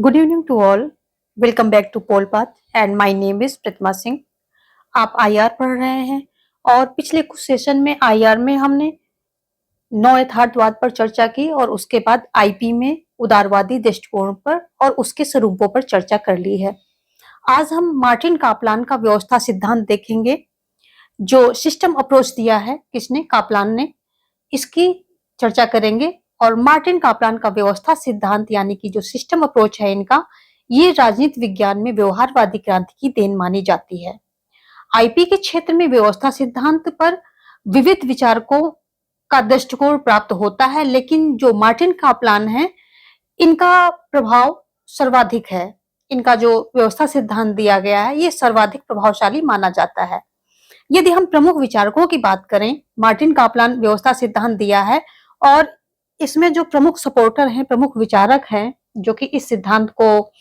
Good evening to all. Welcome back to Polpath and my name is Pratima Singh. आप IR पढ़ रहे हैं और पिछले कुछ सेशन में आईआर में हमने नौ यथार्थवाद पर चर्चा की और उसके बाद आईपी में उदारवादी दृष्टिकोण पर और उसके स्वरूपों पर चर्चा कर ली है। आज हम मार्टिन कापलान का व्यवस्था सिद्धांत देखेंगे। जो सिस्टम अप्रोच दिया है किसने? कापलान ने। इसकी चर्चा करेंगे। और मार्टिन कापलान का व्यवस्था सिद्धांत यानी कि जो सिस्टम अप्रोच है इनका, ये राजनीति विज्ञान में व्यवहारवादी क्रांति की देन मानी जाती है। आईपी के क्षेत्र में व्यवस्था सिद्धांत पर विविध विचारकों का दृष्टिकोण प्राप्त होता है, लेकिन जो मार्टिन कापलान है इनका प्रभाव सर्वाधिक है। इनका जो व्यवस्था सिद्धांत दिया गया है ये सर्वाधिक प्रभावशाली माना जाता है। यदि हम प्रमुख विचारकों की बात करें, मार्टिन कापलान व्यवस्था सिद्धांत दिया है और इसमें जो प्रमुख सपोर्टर हैं, प्रमुख विचारक हैं जो कि इस सिद्धांत को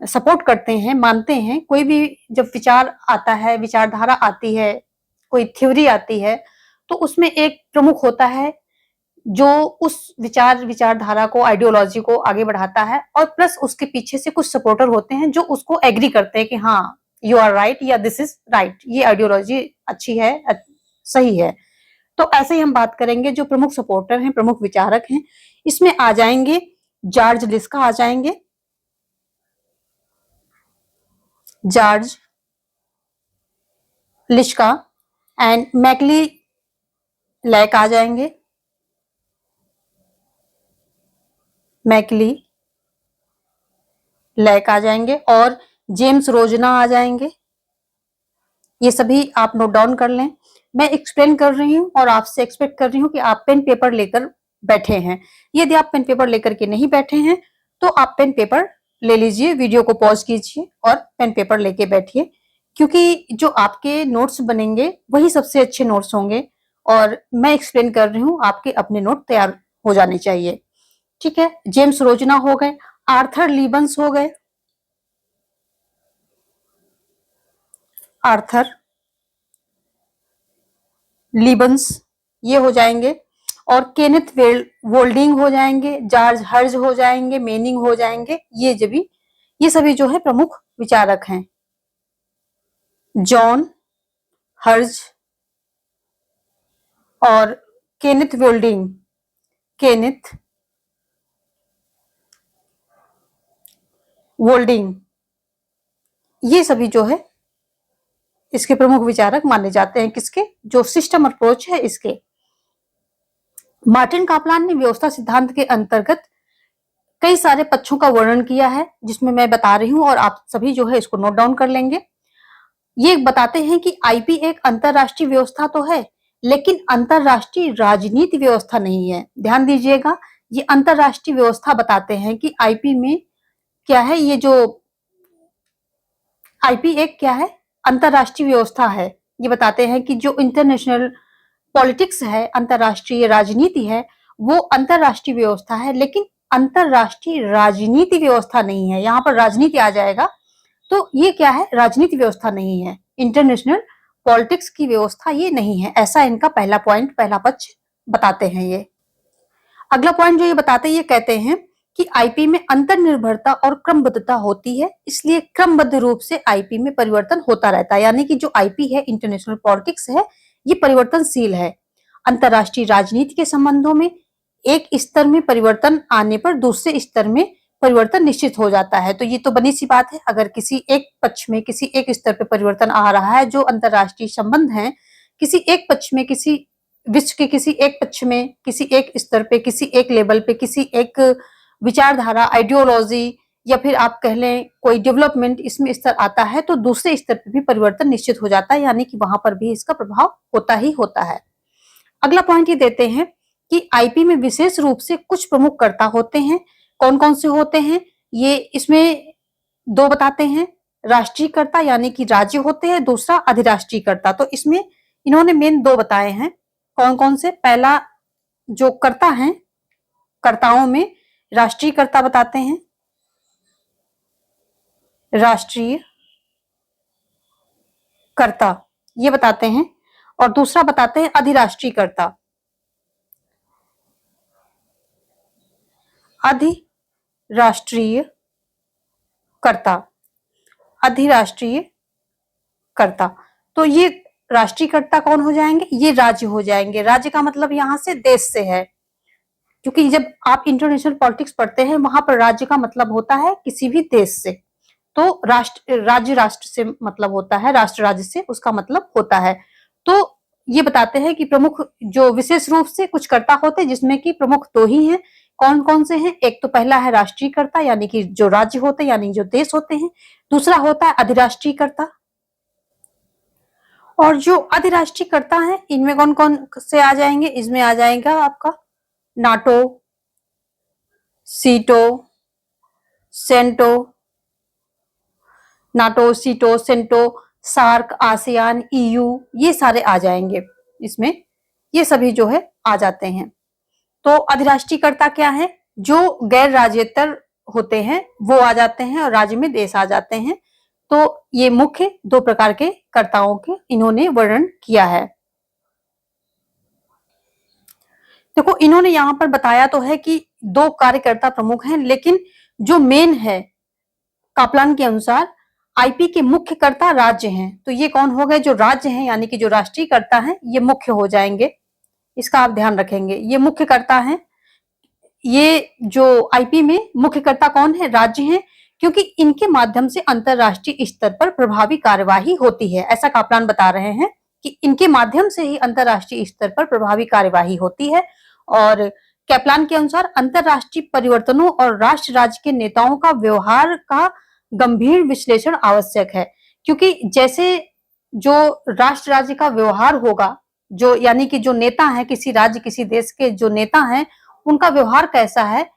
सपोर्ट करते हैं, मानते हैं। कोई भी जब विचार आता है, विचारधारा आती है, कोई थ्योरी आती है, तो उसमें एक प्रमुख होता है जो उस विचारधारा को, आइडियोलॉजी को आगे बढ़ाता है और प्लस उसके पीछे से कुछ सपोर्टर होते हैं जो उसको एग्री करते हैं कि हाँ यू आर राइट या दिस इज राइट, ये आइडियोलॉजी अच्छी है, सही है। तो ऐसे ही हम बात करेंगे। जो प्रमुख सपोर्टर हैं, प्रमुख विचारक हैं, इसमें आ जाएंगे जॉर्ज लिस्का, आ जाएंगे जॉर्ज लिस्का एंड मैकली लैक आ जाएंगे, मैकली लैक आ जाएंगे और जेम्स रोजना आ जाएंगे। ये सभी आप नोट डाउन कर लें। मैं एक्सप्लेन कर रही हूँ और आपसे एक्सपेक्ट कर रही हूँ कि आप पेन पेपर लेकर बैठे हैं। यदि आप पेन पेपर लेकर के नहीं बैठे हैं तो आप पेन पेपर ले लीजिए, वीडियो को पॉज कीजिए और पेन पेपर लेके बैठिए, क्योंकि जो आपके नोट्स बनेंगे वही सबसे अच्छे नोट्स होंगे और मैं एक्सप्लेन कर रही हूँ, आपके अपने नोट तैयार हो जाने चाहिए। ठीक है, जेम्स रोजना हो गए, आर्थर लीबंस हो गए, आर्थर लीबंस ये हो जाएंगे और केनेथ वोल्डिंग हो जाएंगे, जॉर्ज हर्ज हो जाएंगे, मेनिंग हो जाएंगे। ये सभी जो है प्रमुख विचारक हैं। जॉन हर्ज और केनेथ वोल्डिंग, केनेथ वोल्डिंग, ये सभी जो है इसके प्रमुख विचारक माने जाते हैं। किसके? जो सिस्टम अप्रोच है इसके। मार्टिन कापलान ने व्यवस्था सिद्धांत के अंतर्गत कई सारे पक्षों का वर्णन किया है, जिसमें मैं बता रही हूं और आप सभी जो है इसको नोट डाउन कर लेंगे। ये बताते हैं कि आईपी एक अंतरराष्ट्रीय व्यवस्था तो है, लेकिन अंतरराष्ट्रीय राजनीति व्यवस्था नहीं है। ध्यान दीजिएगा, ये अंतरराष्ट्रीय व्यवस्था बताते हैं कि आईपी में क्या है। ये जो आईपी एक क्या है? अंतरराष्ट्रीय व्यवस्था है। ये बताते हैं कि जो इंटरनेशनल पॉलिटिक्स है, अंतरराष्ट्रीय राजनीति है, वो अंतरराष्ट्रीय व्यवस्था है, लेकिन अंतरराष्ट्रीय राजनीति व्यवस्था नहीं है। यहाँ पर राजनीति आ जाएगा, तो ये क्या है? राजनीति व्यवस्था नहीं है, इंटरनेशनल पॉलिटिक्स की व्यवस्था ये नहीं है। ऐसा इनका पहला पॉइंट, पहला पक्ष बताते हैं ये। अगला पॉइंट जो ये बताते हैं, ये कहते हैं कि आईपी में अंतर्निर्भरता और क्रमबद्धता होती है, इसलिए क्रमबद्ध रूप से आईपी में परिवर्तन होता रहता है। यानी कि जो आईपी है, इंटरनेशनल पॉलिटिक्स है, ये परिवर्तनशील है। अंतरराष्ट्रीय राजनीति के संबंधों में एक स्तर में परिवर्तन आने पर दूसरे स्तर में परिवर्तन निश्चित हो जाता है। तो ये तो बनी सी बात है, अगर किसी एक पक्ष में, किसी एक स्तर पे परिवर्तन आ रहा है, जो अंतरराष्ट्रीय संबंध है, किसी एक पक्ष में, किसी विश्व के किसी एक पक्ष में, किसी एक स्तर पे, किसी एक लेवल पे, किसी एक विचारधारा, आइडियोलॉजी या फिर आप कह लें कोई डेवलपमेंट इसमें स्तर आता है, तो दूसरे स्तर पे भी परिवर्तन निश्चित हो जाता है, यानी कि वहां पर भी इसका प्रभाव होता ही होता है। अगला पॉइंट ये देते हैं कि आईपी में विशेष रूप से कुछ प्रमुख कर्ता होते हैं। कौन कौन से होते हैं? ये इसमें दो बताते हैं। राष्ट्रीय कर्ता यानी कि राज्य होते हैं, दूसरा अधिराष्ट्रीय कर्ता। तो इसमें इन्होंने मेन दो बताए हैं। कौन कौन से? पहला जो कर्ता है, कर्ताओं में राष्ट्रीय कर्ता बताते हैं, राष्ट्रीय कर्ता ये बताते हैं, और दूसरा बताते हैं अधिराष्ट्रीय कर्ता, अधिराष्ट्रीय कर्ता, अधिराष्ट्रीय कर्ता। तो ये राष्ट्रीय कर्ता कौन हो जाएंगे? ये राज्य हो जाएंगे। राज्य का मतलब यहाँ से देश से है, क्योंकि जब आप इंटरनेशनल पॉलिटिक्स पढ़ते हैं वहां पर राज्य का मतलब होता है किसी भी देश से। तो राष्ट्र, राज्य राष्ट्र से मतलब होता है, राष्ट्र राज्य से उसका मतलब होता है। तो ये बताते हैं कि प्रमुख जो विशेष रूप से कुछ कर्ता होते हैं, जिसमें कि प्रमुख दो ही हैं। कौन कौन से हैं? एक तो पहला है राष्ट्रीय कर्ता, यानी कि जो राज्य होते हैं, यानी जो देश होते हैं। दूसरा होता है अधिराष्ट्रीय कर्ता। और जो अधिराष्ट्रीय कर्ता है, इनमें कौन कौन से आ जाएंगे? इसमें आ जाएगा आपका नाटो, सीटो, सेंटो, नाटो, सीटो, सेंटो, सार्क, आसियान, ईयू, ये सारे आ जाएंगे इसमें। ये सभी जो है आ जाते हैं। तो अधिराष्ट्रीय कर्ता क्या है? जो गैर राज्येतर होते हैं वो आ जाते हैं और राज्य में देश आ जाते हैं। तो ये मुख्य दो प्रकार के कर्ताओं के इन्होंने वर्णन किया है। देखो, इन्होंने यहाँ पर बताया तो है कि दो कार्यकर्ता प्रमुख हैं, लेकिन जो मेन है कापलान के अनुसार आईपी के मुख्य कर्ता राज्य हैं। तो ये कौन हो गए? जो राज्य हैं, यानी कि जो राष्ट्रीय कर्ता हैं, ये मुख्य हो जाएंगे। इसका आप ध्यान रखेंगे, ये मुख्य कर्ता हैं। ये जो आईपी में मुख्य कर्ता कौन है? राज्य हैं, क्योंकि इनके माध्यम से अंतरराष्ट्रीय स्तर पर प्रभावी कार्यवाही होती है। ऐसा कापलान बता रहे हैं कि इनके माध्यम से ही अंतरराष्ट्रीय स्तर पर प्रभावी कार्यवाही होती है। और कैपलान के अनुसार अंतरराष्ट्रीय परिवर्तनों और राष्ट्र राज्य के नेताओं का व्यवहार का गंभीर विश्लेषण आवश्यक है, क्योंकि जैसे जो राष्ट्र राज्य का व्यवहार होगा, जो यानी कि जो नेता है किसी राज्य किसी देश के, जो नेता हैं उनका व्यवहार कैसा है,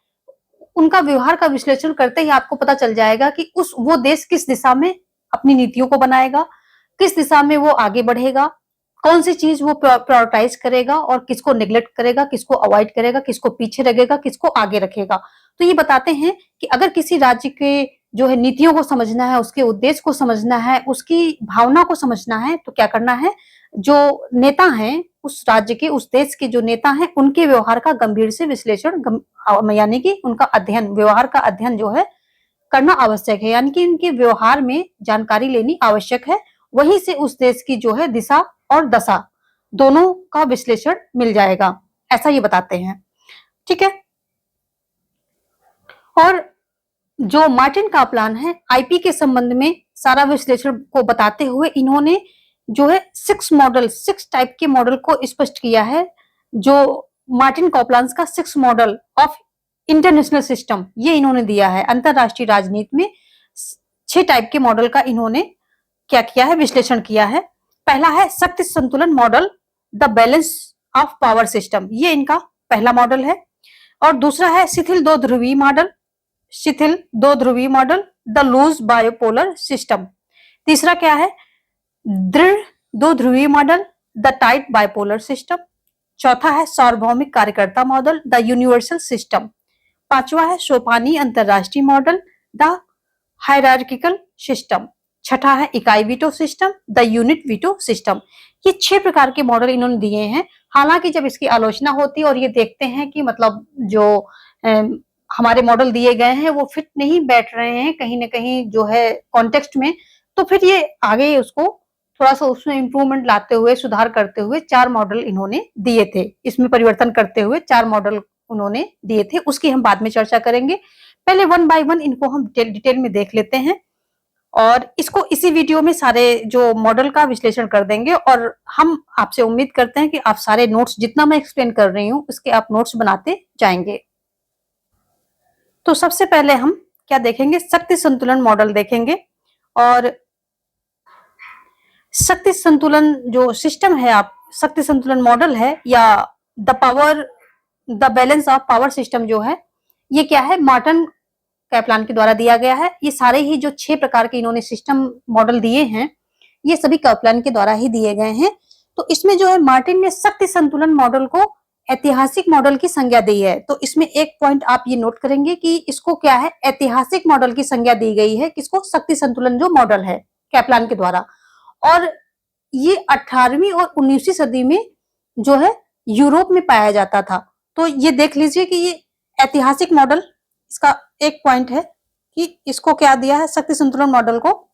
उनका व्यवहार का विश्लेषण करते ही आपको पता चल जाएगा कि वो देश किस दिशा में अपनी नीतियों को बनाएगा, किस दिशा में वो आगे बढ़ेगा, कौन सी चीज वो प्रायोरिटाइज करेगा और किसको निग्लेक्ट करेगा, किसको अवॉइड करेगा, किसको पीछे रखेगा, किसको आगे रखेगा। तो ये बताते हैं कि अगर किसी राज्य के जो है नीतियों को समझना है, उसके उद्देश्य को समझना है, उसकी भावना को समझना है, तो क्या करना है? जो नेता हैं उस राज्य के, उस देश के जो नेता हैं, उनके व्यवहार का गंभीर से विश्लेषण, यानी कि उनका अध्ययन, व्यवहार का अध्ययन जो है करना आवश्यक है, यानी कि उनके व्यवहार में जानकारी लेनी आवश्यक है। वहीं से उस देश की जो है दिशा और दशा दोनों का विश्लेषण मिल जाएगा, ऐसा ये बताते हैं। ठीक है। और जो मार्टिन कापलान है, आईपी के संबंध में सारा विश्लेषण को बताते हुए इन्होंने जो है 6 टाइप के मॉडल को स्पष्ट किया है। जो मार्टिन कापलान का 6 मॉडल ऑफ इंटरनेशनल सिस्टम, ये इन्होंने दिया है। अंतरराष्ट्रीय राजनीति में 6 टाइप के मॉडल का इन्होंने क्या किया है? विश्लेषण किया है। पहला है शक्ति संतुलन model, the balance of power system, ये इनका पहला मॉडल है। और दूसरा है शिथिल दो ध्रुवीय model, the loose bipolar system. तीसरा क्या है? दृढ़ दो ध्रुवीय model, the tight bipolar system. चौथा है सार्वभौमिक कार्यकर्ता मॉडल, द यूनिवर्सल सिस्टम। पांचवा है सोपानी अंतरराष्ट्रीय मॉडल, द हायरार्किकल सिस्टम। छठा है इकाई veto system, the unit veto system. ये 6 प्रकार के मॉडल इन्होंने दिए हैं। हालांकि जब इसकी आलोचना होती है और ये देखते हैं कि मतलब जो हमारे मॉडल दिए गए हैं वो फिट नहीं बैठ रहे हैं कहीं ना कहीं जो है कॉन्टेक्स्ट में, तो फिर ये आगे उसको थोड़ा सा उसमें इंप्रूवमेंट लाते हुए, सुधार करते हुए 4 मॉडल इन्होंने दिए थे। इसमें परिवर्तन करते हुए 4 मॉडल उन्होंने दिए थे, उसकी हम बाद में चर्चा करेंगे। पहले 1 बाय 1 इनको हम डिटेल में देख लेते हैं और इसको इसी वीडियो में सारे जो मॉडल का विश्लेषण कर देंगे। और हम आपसे उम्मीद करते हैं कि आप सारे नोट्स, जितना मैं एक्सप्लेन कर रही हूँ उसके आप नोट्स बनाते जाएंगे। तो सबसे पहले हम क्या देखेंगे? शक्ति संतुलन मॉडल देखेंगे। और शक्ति संतुलन जो सिस्टम है, आप शक्ति संतुलन मॉडल है या the balance of power system जो है, ये क्या है? मार्टिन कैपलान के द्वारा दिया गया है। ये सारे ही जो 6 प्रकार के इन्होंने सिस्टम मॉडल दिए हैं, ये सभी कैपलान के द्वारा ही दिए गए हैं। तो इसमें जो है मार्टिन ने शक्ति संतुलन मॉडल को ऐतिहासिक मॉडल की संज्ञा दी है। तो इसमें एक पॉइंट आप ये नोट करेंगे कि इसको क्या है? ऐतिहासिक मॉडल की संज्ञा दी गई है। किसको? शक्ति संतुलन जो मॉडल है कैपलान के द्वारा। और ये 18वीं और 19वीं सदी में जो है यूरोप में पाया जाता था। तो ये देख लीजिए कि ये ऐतिहासिक मॉडल, इसका एक पॉइंट है। कि इसको क्या दिया है, शक्ति संतुलन मॉडल को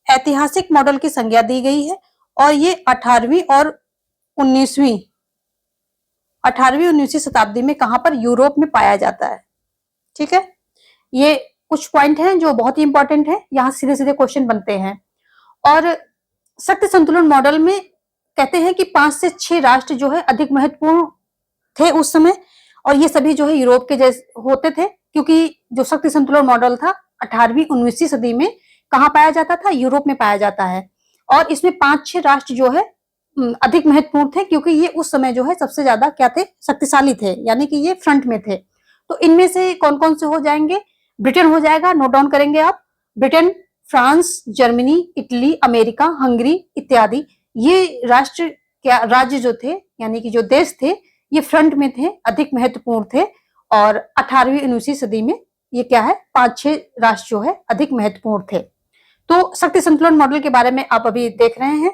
ऐतिहासिक मॉडल की संज्ञा दी गई है और ये 18वीं और 19वीं 19वीं शताब्दी में कहां पर, यूरोप में पाया जाता है। ठीक है, ये कुछ पॉइंट हैं जो बहुत ही इंपॉर्टेंट है, यहाँ सीधे सीधे क्वेश्चन बनते हैं। और शक्ति संतुलन मॉडल में कहते हैं कि 5 से 6 राष्ट्र जो है अधिक महत्वपूर्ण थे उस समय, और ये सभी जो है यूरोप के जैसे होते थे, क्योंकि जो शक्ति संतुलन मॉडल था 18वीं 19वीं सदी में कहाँ पाया जाता था, यूरोप में पाया जाता है। और इसमें 5-6 राष्ट्र जो है अधिक महत्वपूर्ण थे, क्योंकि ये उस समय जो है सबसे ज्यादा क्या थे, शक्तिशाली थे, यानी कि ये फ्रंट में थे। तो इनमें से कौन कौन से हो जाएंगे, ब्रिटेन हो जाएगा, नोट डाउन करेंगे आप, Britain, France, Germany, Italy, America, Hungary इत्यादि। ये राष्ट्र क्या, राज्य जो थे यानी कि जो देश थे, ये फ्रंट में थे, अधिक महत्वपूर्ण थे। और 18वीं 19वीं सदी में ये क्या है, 5-6 राष्ट्र जो है अधिक महत्वपूर्ण थे। तो शक्ति संतुलन मॉडल के बारे में आप अभी देख रहे हैं।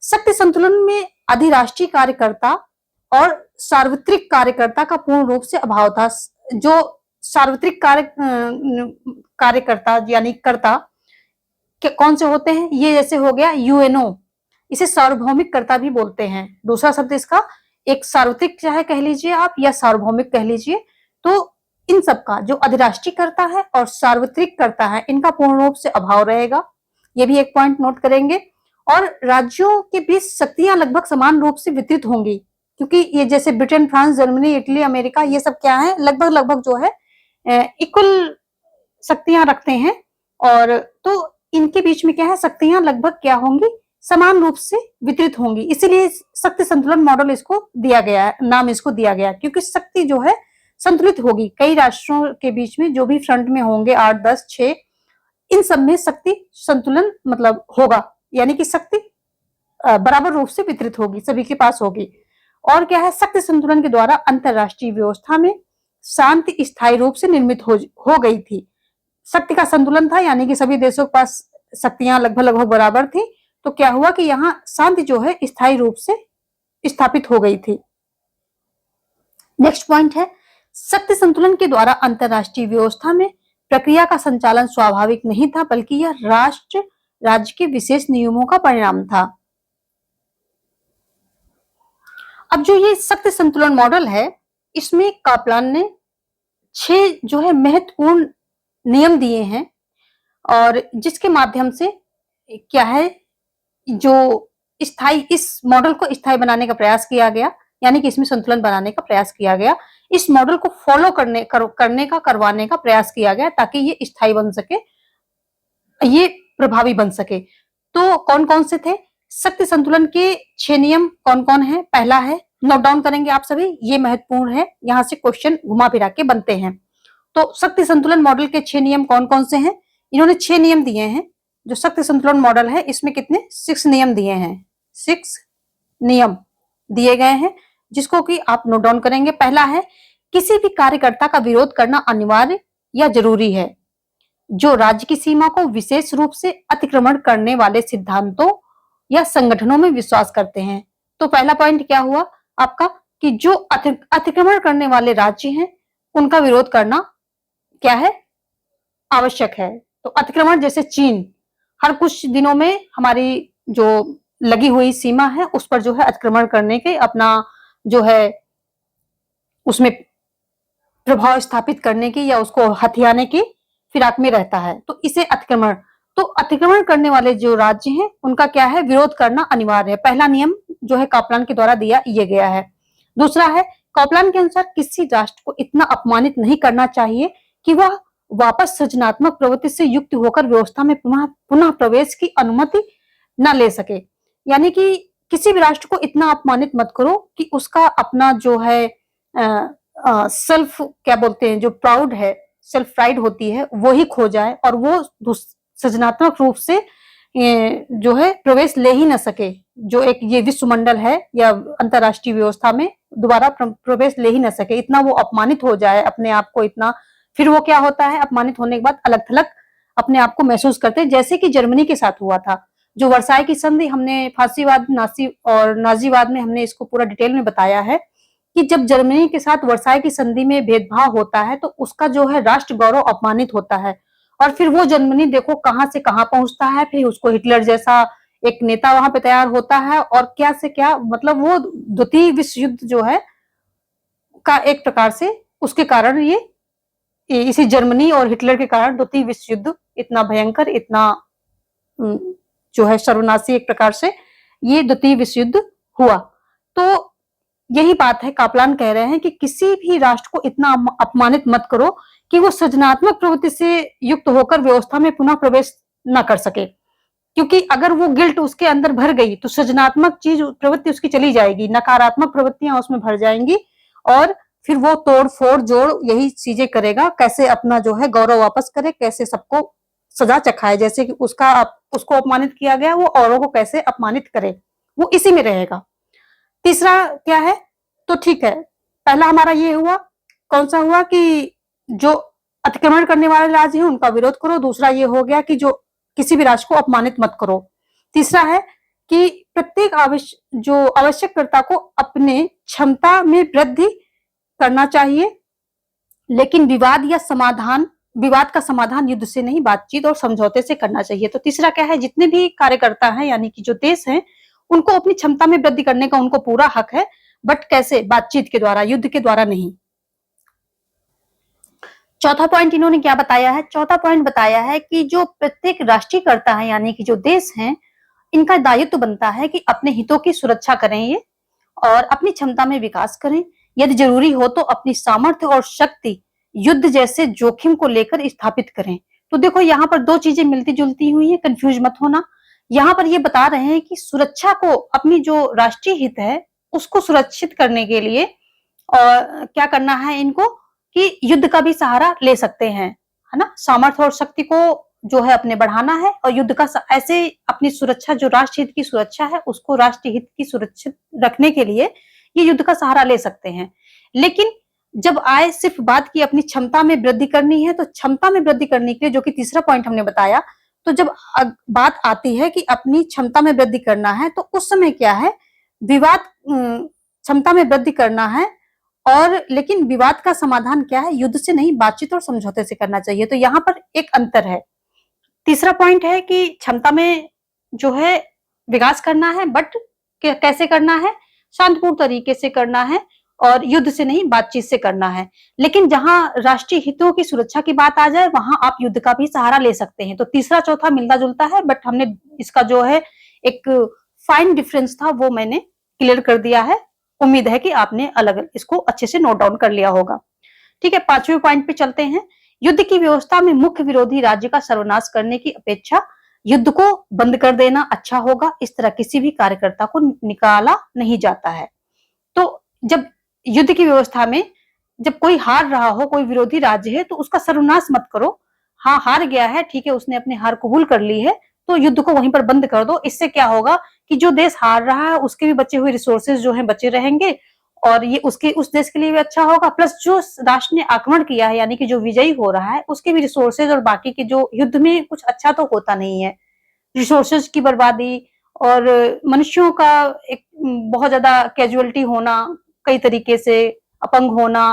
शक्ति संतुलन में अधिराष्ट्रीय कार्यकर्ता और सार्वत्रिक कार्यकर्ता का पूर्ण रूप से अभाव था। जो सार्वत्रिक कार्यकर्ता यानी कर्ता कौन से होते हैं, ये जैसे हो गया यूएनओ, इसे सार्वभौमिक कर्ता भी बोलते हैं। दूसरा शब्द इसका एक सार्वत्रिक चाहे कह लीजिए आप या सार्वभौमिक कह लीजिए। तो इन सबका जो अधिराष्ट्रीय करता है और सार्वत्रिक करता है, इनका पूर्ण रूप से अभाव रहेगा, ये भी एक पॉइंट नोट करेंगे। और राज्यों के बीच शक्तियां लगभग समान रूप से वितरित होंगी, क्योंकि ये जैसे Britain, France, Germany, Italy, America, ये सब क्या है, लगभग लगभग जो है इक्वल शक्तियां रखते हैं। और तो इनके बीच में क्या है, शक्तियां लगभग क्या होंगी, समान रूप से वितरित होंगी। इसीलिए शक्ति संतुलन मॉडल इसको दिया गया है, नाम इसको दिया गया, क्योंकि शक्ति जो है संतुलित होगी कई राष्ट्रों के बीच में, जो भी फ्रंट में होंगे 8, 10, 6, इन सब में शक्ति संतुलन मतलब होगा, यानी कि शक्ति बराबर रूप से वितरित होगी, सभी के पास होगी। और क्या है, शक्ति संतुलन के द्वारा अंतरराष्ट्रीय व्यवस्था में शांति स्थायी रूप से निर्मित हो गई थी। शक्ति का संतुलन था, यानी कि सभी देशों के पास शक्तियां लगभग लगभग बराबर थी। तो क्या हुआ कि यहाँ शांति जो है स्थायी रूप से स्थापित हो गई थी। नेक्स्ट पॉइंट है, शक्ति संतुलन के द्वारा अंतरराष्ट्रीय व्यवस्था में प्रक्रिया का संचालन स्वाभाविक नहीं था, बल्कि यह राष्ट्र राज्य के विशेष नियमों का परिणाम था। अब जो ये शक्ति संतुलन मॉडल है, इसमें कापलान ने 6 जो है महत्वपूर्ण नियम दिए हैं, और जिसके माध्यम से क्या है, जो स्थायी, इस मॉडल को स्थायी बनाने का प्रयास किया गया, यानी कि इसमें संतुलन बनाने का प्रयास किया गया। इस मॉडल को फॉलो करवाने का प्रयास किया गया, ताकि ये स्थायी बन सके, ये प्रभावी बन सके। तो कौन कौन से थे, शक्ति संतुलन के 6 नियम कौन कौन है। पहला है, नोट डाउन करेंगे आप सभी, ये महत्वपूर्ण है, यहाँ से क्वेश्चन घुमा फिरा के बनते हैं। तो शक्ति संतुलन मॉडल के 6 नियम कौन कौन से हैं, इन्होंने 6 नियम दिए हैं। जो शक्ति संतुलन मॉडल है, इसमें कितने, 6 नियम दिए हैं, 6 नियम दिए गए हैं, जिसको कि आप नोट डाउन करेंगे। पहला है, किसी भी कार्यकर्ता का विरोध करना अनिवार्य या जरूरी है जो राज्य की सीमा को विशेष रूप से अतिक्रमण करने वाले सिद्धांतों या संगठनों में विश्वास करते हैं। तो पहला पॉइंट क्या हुआ आपका, कि जो अतिक्रमण करने वाले राज्य हैं, उनका विरोध करना क्या है, आवश्यक है। तो अतिक्रमण, जैसे चीन हर कुछ दिनों में हमारी जो लगी हुई सीमा है, उस पर जो है अतिक्रमण करने के, अपना जो है उसमें प्रभाव स्थापित करने की या उसको हथियाने की फिराक में रहता है, तो इसे अतिक्रमण, तो अतिक्रमण करने वाले जो राज्य हैं, उनका क्या है, विरोध करना अनिवार्य है। पहला नियम जो है कापलान के द्वारा दिया ये गया है। दूसरा है, कापलान के अनुसार किसी राष्ट्र को इतना अपमानित नहीं करना चाहिए कि वह वापस सृजनात्मक प्रवृत्ति से युक्त होकर व्यवस्था में पुनः प्रवेश की अनुमति न ले सके। यानी कि किसी भी राष्ट्र को इतना अपमानित मत करो कि उसका अपना जो है सेल्फ क्या बोलते हैं, जो प्राउड है, सेल्फ प्राइड होती है, वो ही खो जाए और वो सृजनात्मक रूप से जो है प्रवेश ले ही न सके। जो एक ये विश्वमंडल है या अंतरराष्ट्रीय व्यवस्था में दोबारा प्रवेश ले ही न सके, इतना वो अपमानित हो जाए अपने आप को, इतना फिर वो क्या होता है, अपमानित होने के बाद अलग थलग अपने आप को महसूस करते हैं, जैसे कि जर्मनी के साथ हुआ था। जो वर्साई की संधि, हमने फासीवाद, नाजीवाद में हमने इसको पूरा डिटेल में बताया है कि जब जर्मनी के साथ वर्साई की संधि में भेदभाव होता है, तो उसका जो है राष्ट्र गौरव अपमानित होता है। और फिर वो जर्मनी देखो कहां से कहां पहुंचता है, फिर उसको हिटलर जैसा एक नेता वहां पे तैयार होता है, और क्या से क्या, मतलब वो द्वितीय विश्व युद्ध जो है का एक प्रकार से उसके कारण ये इसी जर्मनी और हिटलर के कारण द्वितीय विश्व युद्ध इतना भयंकर, इतना जो है सर्वनाशी एक प्रकार से ये द्वितीय विश्व युद्ध हुआ। तो यही बात है, कापलान कह रहे हैं कि किसी भी राष्ट्र को इतना अपमानित मत करो कि वो सृजनात्मक प्रवृत्ति से युक्त होकर व्यवस्था में पुनः प्रवेश न कर सके, क्योंकि अगर वो गिल्ट उसके अंदर भर गई तो सृजनात्मक चीज प्रवृत्ति उसकी चली जाएगी, नकारात्मक प्रवृत्तियां उसमें भर जाएंगी, और फिर वो तोड़ फोड़ जोड़ यही चीजें करेगा, कैसे अपना जो है गौरव वापस करे, कैसे सबको सजा चखाए, जैसे कि उसको अपमानित किया गया वो औरों को कैसे अपमानित करे, वो इसी में रहेगा। तीसरा क्या है, तो ठीक है, पहला हमारा ये हुआ, कौन सा हुआ कि जो अतिक्रमण करने वाले राज्य हैं उनका विरोध करो। दूसरा ये हो गया कि जो किसी भी राष्ट्र को अपमानित मत करो। तीसरा है कि प्रत्येक जो आवश्यकता को अपने क्षमता में वृद्धि करना चाहिए, लेकिन विवाद का समाधान युद्ध से नहीं बातचीत और समझौते से करना चाहिए। तो तीसरा क्या है, जितने भी कार्यकर्ता हैं यानी कि जो देश हैं उनको अपनी क्षमता में वृद्धि करने का उनको पूरा हक है, बट कैसे, बातचीत के द्वारा, युद्ध के द्वारा नहीं। चौथा पॉइंट इन्होंने क्या बताया है, चौथा पॉइंट बताया है कि जो प्रत्येक राष्ट्रीयकर्ता है यानी कि जो देश हैं, इनका दायित्व बनता है कि अपने हितों की सुरक्षा करें ये, और अपनी क्षमता में विकास करें, यदि जरूरी हो तो अपनी सामर्थ्य और शक्ति युद्ध जैसे जोखिम को लेकर स्थापित करें। तो देखो यहाँ पर दो चीजें मिलती जुलती हुई हैं, कंफ्यूज मत होना। यहाँ पर ये बता रहे हैं कि सुरक्षा को, अपनी जो राष्ट्रीय हित है उसको सुरक्षित करने के लिए और क्या करना है इनको, कि युद्ध का भी सहारा ले सकते हैं, है ना, सामर्थ्य और शक्ति को जो है अपने बढ़ाना है, और युद्ध का ऐसे अपनी सुरक्षा, जो राष्ट्र हित की सुरक्षा है उसको राष्ट्रीय हित की सुरक्षित रखने के लिए ये युद्ध का सहारा ले सकते हैं। लेकिन जब आए सिर्फ बात की अपनी क्षमता में वृद्धि करनी है, तो क्षमता में वृद्धि करने के लिए, जो कि तीसरा पॉइंट हमने बताया, तो जब बात आती है कि अपनी क्षमता में वृद्धि करना है, तो उस समय क्या है, विवाद, क्षमता में वृद्धि करना है, और लेकिन विवाद का समाधान क्या है, युद्ध से नहीं बातचीत और समझौते से करना चाहिए। तो यहाँ पर एक अंतर है। तीसरा पॉइंट है कि क्षमता में जो है विकास करना है, बट कैसे करना है, शांतिपूर्ण तरीके से करना है, और युद्ध से नहीं बातचीत से करना है। लेकिन जहां राष्ट्रीय हितों की सुरक्षा की बात आ जाए वहां आप युद्ध का भी सहारा ले सकते हैं। तो तीसरा चौथा मिलता जुलता है, बट हमने इसका जो है एक फाइन डिफरेंस था वो मैंने क्लियर कर दिया है। उम्मीद है कि आपने अलग इसको अच्छे से नोट डाउन कर लिया होगा। ठीक है, पांचवें पॉइंट पे चलते हैं। युद्ध की व्यवस्था में मुख्य विरोधी राज्य का सर्वनाश करने की अपेक्षा युद्ध को बंद कर देना अच्छा होगा। इस तरह किसी भी कार्यकर्ता को निकाला नहीं जाता है। तो जब युद्ध की व्यवस्था में जब कोई हार रहा हो, कोई विरोधी राज्य है, तो उसका सर्वनाश मत करो। हाँ, हार गया है, ठीक है, उसने अपनी हार कबूल कर ली है, तो युद्ध को वहीं पर बंद कर दो। इससे क्या होगा कि जो देश हार रहा है उसके भी बचे हुए रिसोर्सेज जो है बचे रहेंगे, और ये उस देश के लिए भी अच्छा होगा, प्लस जो राष्ट्र ने आक्रमण किया है यानी कि जो विजयी हो रहा है उसके भी रिसोर्सेज, और बाकी के जो युद्ध में कुछ अच्छा तो होता नहीं है, रिसोर्सेज की बर्बादी और मनुष्यों का एक बहुत ज्यादा कैजुअलिटी होना, कई तरीके से अपंग होना,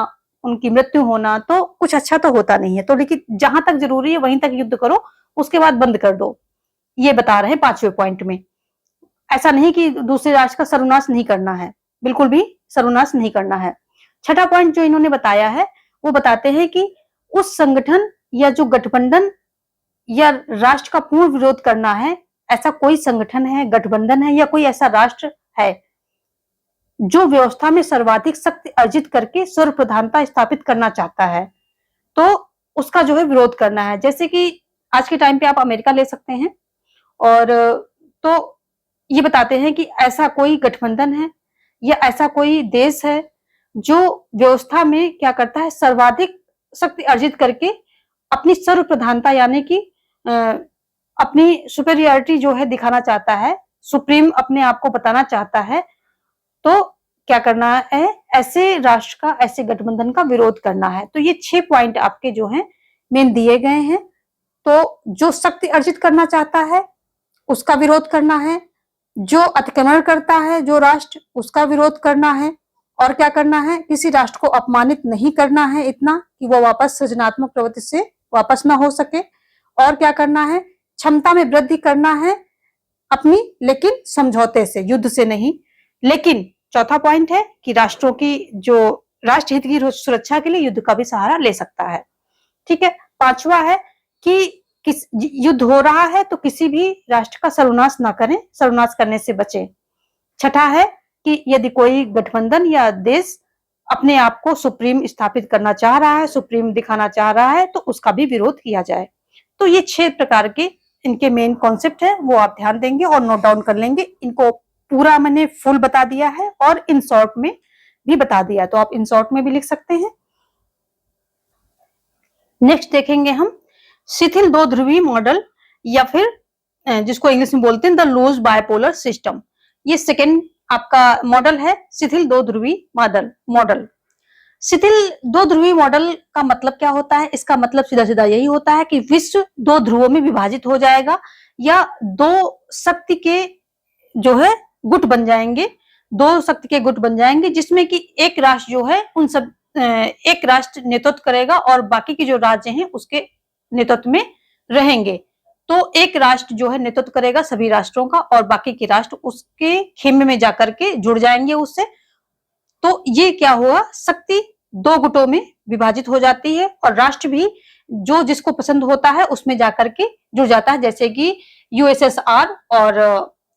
उनकी मृत्यु होना, तो कुछ अच्छा तो होता नहीं है। तो लेकिन जहां तक जरूरी है वहीं तक युद्ध करो, उसके बाद बंद कर दो, ये बता रहे हैं पांचवें पॉइंट में। ऐसा नहीं कि दूसरे राष्ट्र का सर्वनाश नहीं करना है, बिल्कुल भी सर्वनाश नहीं करना है। छठा पॉइंट जो इन्होंने बताया है वो बताते हैं कि उस संगठन या जो गठबंधन या राष्ट्र का पूर्ण विरोध करना है, ऐसा कोई संगठन है, गठबंधन है, या कोई ऐसा राष्ट्र है जो व्यवस्था में सर्वाधिक शक्ति अर्जित करके सर्व प्रधानता स्थापित करना चाहता है, तो उसका जो है विरोध करना है। जैसे कि आज के टाइम पे आप अमेरिका ले सकते हैं, और तो ये बताते हैं कि ऐसा कोई गठबंधन है या ऐसा कोई देश है जो व्यवस्था में क्या करता है, सर्वाधिक शक्ति अर्जित करके अपनी सर्व प्रधानता यानी कि अपनी सुपेरियरिटी जो है दिखाना चाहता है, सुप्रीम अपने आप को बताना चाहता है। तो क्या करना है, ऐसे राष्ट्र का, ऐसे गठबंधन का विरोध करना है। तो ये 6 पॉइंट आपके जो हैं मेन दिए गए हैं। तो जो शक्ति अर्जित करना चाहता है उसका विरोध करना है, जो अतिक्रमण करता है जो राष्ट्र, उसका विरोध करना है, और क्या करना है, किसी राष्ट्र को अपमानित नहीं करना है इतना कि वो वापस सृजनात्मक प्रवृत्ति से वापस ना हो सके, और क्या करना है, क्षमता में वृद्धि करना है अपनी, लेकिन समझौते से, युद्ध से नहीं। लेकिन चौथा पॉइंट है कि राष्ट्रों की जो राष्ट्र हित की सुरक्षा के लिए युद्ध का भी सहारा ले सकता है। ठीक है। पांचवा है कि किस युद्ध हो रहा है तो किसी भी राष्ट्र का सर्वनाश ना करें, सर्वनाश करने से बचें। छठा है कि यदि कोई गठबंधन या देश अपने आप को सुप्रीम स्थापित करना चाह रहा है, सुप्रीम दिखाना चाह रहा है, तो उसका भी विरोध किया जाए। तो ये 6 प्रकार के इनके मेन कॉन्सेप्ट है, वो आप ध्यान देंगे और नोट डाउन कर लेंगे। इनको पूरा मैंने फुल बता दिया है और इन शॉर्ट में भी बता दिया, तो आप इन शॉर्ट में भी लिख सकते हैं। नेक्स्ट देखेंगे हम शिथिल दो ध्रुवीय मॉडल, या फिर जिसको इंग्लिश में बोलते हैं द लूज बायपोलर सिस्टम। ये सेकेंड आपका मॉडल है, शिथिल दो ध्रुवीय मॉडल। शिथिल दो ध्रुवीय मॉडल का मतलब क्या होता है? इसका मतलब सीधा सीधा यही होता है कि विश्व दो ध्रुवों में विभाजित हो जाएगा, या दो शक्ति के जो है गुट बन जाएंगे, दो शक्ति के गुट बन जाएंगे, जिसमें कि एक राष्ट्र जो है उन सब एक राष्ट्र नेतृत्व करेगा और बाकी के जो राज्य हैं उसके नेतृत्व में रहेंगे। तो एक राष्ट्र जो है नेतृत्व करेगा सभी राष्ट्रों का, और बाकी के राष्ट्र उसके खेमे में जाकर के जुड़ जाएंगे उससे। तो ये क्या हुआ, शक्ति दो गुटों में विभाजित हो जाती है और राष्ट्र भी जो जिसको पसंद होता है उसमें जाकर के जुड़ जाता है। जैसे कि यूएसएसआर और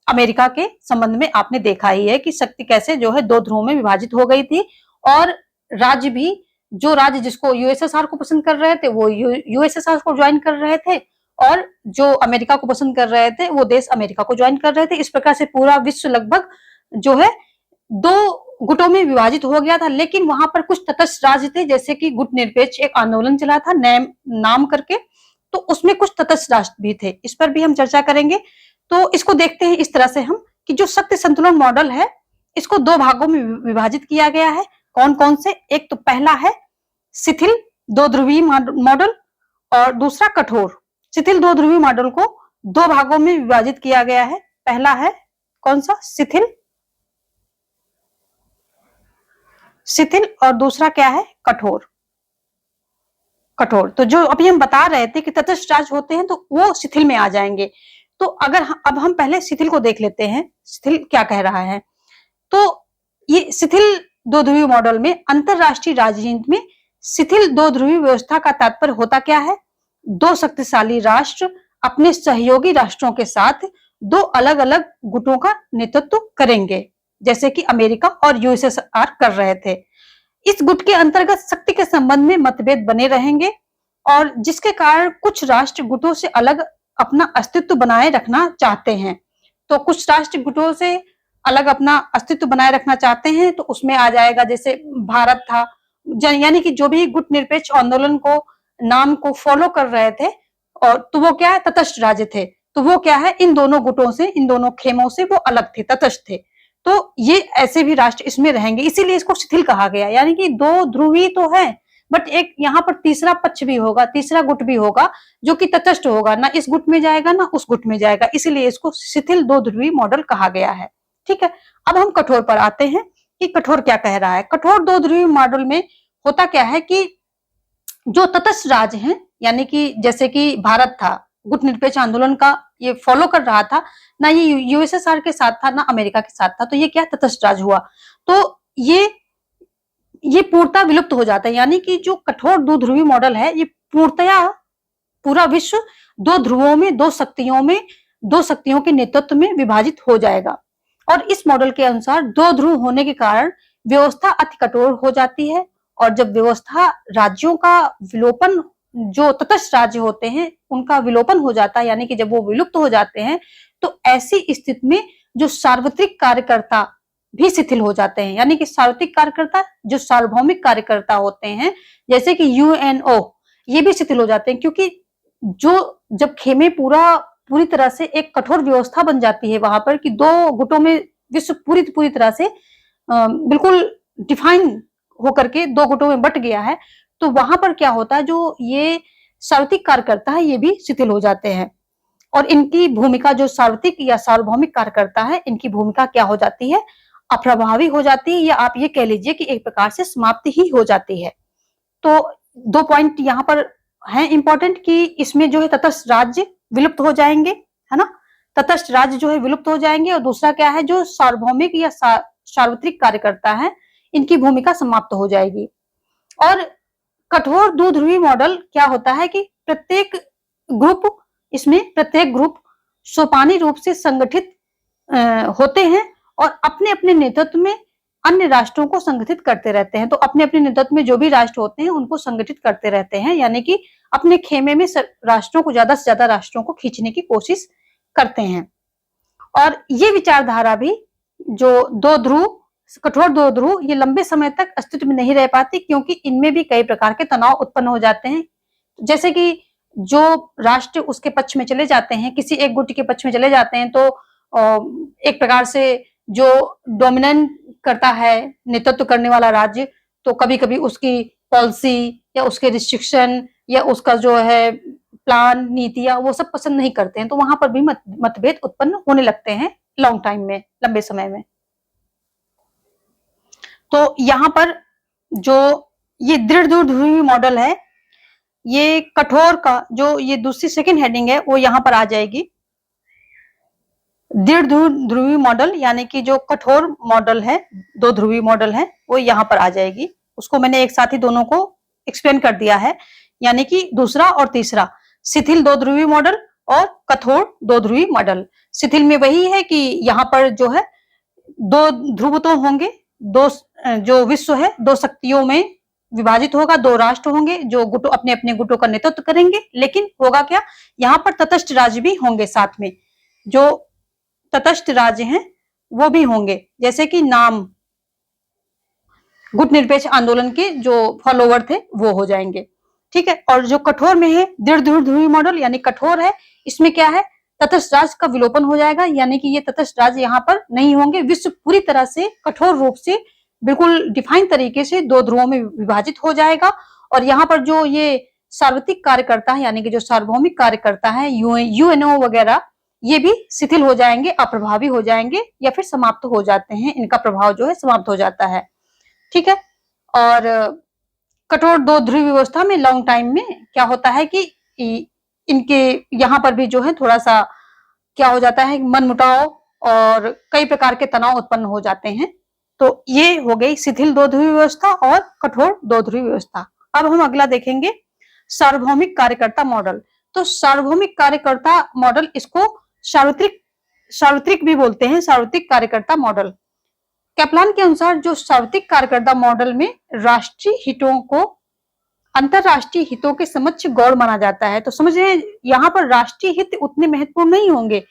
अमेरिका के संबंध में आपने देखा ही है कि शक्ति कैसे जो है दो ध्रुवों में विभाजित हो गई थी, और राज्य भी जो राज्य जिसको यूएसएसआर को पसंद कर रहे थे वो यूएसएसआर को ज्वाइन कर रहे थे, और जो अमेरिका को पसंद कर रहे थे वो देश अमेरिका को ज्वाइन कर रहे थे। इस प्रकार से पूरा विश्व लगभग जो है दो गुटों में विभाजित हो गया था। लेकिन वहां पर कुछ तटस्थ राज्य थे, जैसे कि गुट निरपेक्ष एक आंदोलन चला था नाम करके, तो उसमें कुछ तटस्थ राष्ट्र भी थे। इस पर भी हम चर्चा करेंगे। तो इसको देखते हैं इस तरह से हम कि जो शक्ति संतुलन मॉडल है इसको दो भागों में विभाजित किया गया है। कौन कौन से? एक तो पहला है शिथिल दो ध्रुवीय मॉडल और दूसरा कठोर। शिथिल दो ध्रुवीय मॉडल को दो भागों में विभाजित किया गया है। पहला है कौन सा? शिथिल और दूसरा क्या है? कठोर। तो जो अभी हम बता रहे थे कि तटस्थ राज्य होते हैं तो वो शिथिल में आ जाएंगे। तो अगर अब हम पहले शिथिल को देख लेते हैं, शिथिल क्या कह रहा है। तो ये शिथिल दो ध्रुवीय मॉडल में अंतरराष्ट्रीय राजनीति में शिथिल दो ध्रुवीय व्यवस्था का तात्पर्य होता क्या है? दो शक्तिशाली राष्ट्र अपने सहयोगी राष्ट्रों के साथ दो अलग अलग गुटों का नेतृत्व करेंगे, जैसे कि अमेरिका और यूएसएसआर कर रहे थे। इस गुट के अंतर्गत शक्ति के संबंध में मतभेद बने रहेंगे, और जिसके कारण कुछ राष्ट्र गुटों से अलग अपना अस्तित्व बनाए रखना चाहते हैं। तो कुछ राष्ट्र गुटों से अलग अपना अस्तित्व बनाए रखना चाहते हैं, तो उसमें आ जाएगा जैसे भारत था, यानी कि जो भी गुट निरपेक्ष आंदोलन को नाम को फॉलो कर रहे थे, और तो वो क्या है? तटस्थ राज्य थे। तो वो क्या है? इन दोनों गुटों से, इन दोनों खेमों से वो अलग थे, तटस्थ थे। तो ये ऐसे भी राष्ट्र इसमें रहेंगे, इसीलिए इसको शिथिल कहा गया। यानी कि दो ध्रुवीय तो है, बट एक यहाँ पर तीसरा पक्ष भी होगा, तीसरा गुट भी होगा जो कि तटस्थ होगा, ना इस गुट में जाएगा ना उस गुट में जाएगा, इसीलिए इसको शिथिल दो ध्रुवीय मॉडल कहा गया है। ठीक है। अब हम कठोर पर आते हैं कि कठोर क्या कह रहा है। कठोर दो ध्रुवीय मॉडल में होता क्या है कि जो तटस्थ राज्य हैं, यानी कि जैसे कि भारत था, गुट निरपेक्ष आंदोलन का ये फॉलो कर रहा था, ना ये यूएसएसआर के साथ था ना अमेरिका के साथ था, तो ये क्या? तटस्थ राज्य हुआ। तो ये पूर्णतः विलुप्त हो जाता है। यानी कि जो कठोर दो ध्रुवीय मॉडल है ये पूर्णतया पूरा विश्व दो ध्रुवों में, दो शक्तियों के नेतृत्व में विभाजित हो जाएगा। और इस मॉडल के अनुसार दो ध्रुव होने के कारण व्यवस्था अति कठोर हो जाती है, और जब व्यवस्था राज्यों का विलोपन, जो तटस्थ राज्य होते हैं उनका विलोपन हो जाता है, यानी कि जब वो विलुप्त हो जाते हैं, तो ऐसी स्थिति में जो सार्वत्रिक कार्यकर्ता भी शिथिल हो जाते हैं। यानी कि सार्वत्रिक कार्यकर्ता, जो सार्वभौमिक कार्यकर्ता होते हैं, जैसे कि यूएनओ, ये भी शिथिल हो जाते हैं, क्योंकि जो जब खेमे पूरी तरह से एक कठोर व्यवस्था बन जाती है वहां पर कि दो गुटों में विश्व पूरी तरह से बिल्कुल डिफाइन होकर के दो गुटों में बट गया है, तो वहां पर क्या होता है, जो ये सार्वत्रिक कार्यकर्ता है ये भी शिथिल हो जाते हैं, और इनकी भूमिका, जो सार्वत्रिक या सार्वभौमिक कार्यकर्ता है, इनकी भूमिका क्या हो जाती है? अप्रभावी हो जाती है, या आप ये कह लीजिए कि एक प्रकार से समाप्ति ही हो जाती है। तो दो पॉइंट यहाँ पर है इम्पोर्टेंट कि इसमें जो है तटस्थ राज्य विलुप्त हो जाएंगे, है ना, तटस्थ राज्य जो है विलुप्त हो जाएंगे। और दूसरा क्या है, जो सार्वभौमिक या सार्वत्रिक कार्यकर्ता है, इनकी भूमिका समाप्त हो जाएगी। और कठोर द्विध्रुवी मॉडल क्या होता है कि प्रत्येक ग्रुप सोपानी रूप से संगठित होते हैं और अपने अपने नेतृत्व में अन्य राष्ट्रों को संगठित करते रहते हैं। तो अपने अपने नेतृत्व में जो भी राष्ट्र होते हैं उनको संगठित करते रहते हैं, यानी कि अपने खेमे में राष्ट्रों को, ज्यादा से ज्यादा राष्ट्रों को खींचने की कोशिश करते हैं। और ये विचारधारा भी जो दो ध्रुव, कठोर दो ध्रुव, ये लंबे समय तक अस्तित्व में नहीं रह पाती, क्योंकि इनमें भी कई प्रकार के तनाव उत्पन्न हो जाते हैं। जैसे कि जो राष्ट्र उसके पक्ष में चले जाते हैं, किसी एक गुट के पक्ष में चले जाते हैं, तो एक प्रकार से जो डोमिनेंट करता है, नेतृत्व करने वाला राज्य, तो कभी कभी उसकी पॉलिसी या उसके रिस्ट्रिक्शन या उसका जो है प्लान, नीतियां, वो सब पसंद नहीं करते हैं। तो वहां पर भी मतभेद उत्पन्न होने लगते हैं लॉन्ग टाइम में, लंबे समय में। तो यहाँ पर जो ये दृढ़ ध्रुवी मॉडल है, ये कठोर का जो ये दूसरी सेकंड हेडिंग है वो यहाँ पर आ जाएगी। दृढ़ ध्रुवी मॉडल यानी कि जो कठोर मॉडल है, दो ध्रुवी मॉडल है, वो यहाँ पर आ जाएगी। उसको मैंने एक साथ ही दोनों को एक्सप्लेन कर दिया है, यानी कि दूसरा और तीसरा, शिथिल दो ध्रुवी मॉडल और कठोर दो ध्रुवी मॉडल। शिथिल में वही है कि यहाँ पर जो है दो ध्रुव तो होंगे, दो जो विश्व है दो शक्तियों में विभाजित होगा, दो राष्ट्र होंगे जो गुटों, अपने अपने गुटों का नेतृत्व करेंगे। लेकिन होगा क्या, यहाँ पर तटस्थ राज्य भी होंगे साथ में, जो तटस्थ राज्य हैं वो भी होंगे, जैसे कि नाम गुट निरपेक्ष आंदोलन के जो फॉलोवर थे वो हो जाएंगे, ठीक है। और जो कठोर में है, दृढ़ ध्रुवी मॉडल यानी कठोर है, इसमें क्या है, तटस्थ राज्य का विलोपन हो जाएगा, यानी कि ये तटस्थ राज्य यहाँ पर नहीं होंगे। विश्व पूरी तरह से कठोर रूप से बिल्कुल डिफाइन तरीके से दो ध्रुवों में विभाजित हो जाएगा। और यहाँ पर जो ये सार्वत्रिक कार्यकर्ता है, यानी कि जो सार्वभौमिक कार्यकर्ता है, यूएनओ वगैरह, ये भी शिथिल हो जाएंगे, अप्रभावी हो जाएंगे या फिर समाप्त हो जाते हैं, इनका प्रभाव जो है समाप्त हो जाता है, ठीक है। और कठोर दो ध्रुव व्यवस्था में लॉन्ग टाइम में क्या होता है कि इनके यहाँ पर भी जो है थोड़ा सा क्या हो जाता है, मनमुटाव और कई प्रकार के तनाव उत्पन्न हो जाते हैं। तो ये हो गई शिथिल दो ध्रुवी व्यवस्था और कठोर दो ध्रुवी व्यवस्था। अब हम अगला देखेंगे सार्वभौमिक कार्यकर्ता मॉडल। तो सार्वभौमिक कार्यकर्ता मॉडल, इसको सार्वत्रिक भी बोलते हैं, सार्वत्रिक कार्यकर्ता मॉडल। कैप्लान के अनुसार जो सार्वत्रिक कार्यकर्ता मॉडल में राष्ट्रीय हितों को अंतरराष्ट्रीय हितों के समक्ष गौण माना जाता है। तो समझ रहे हैं, यहाँ पर राष्ट्रीय हित उतने महत्वपूर्ण नहीं होंगे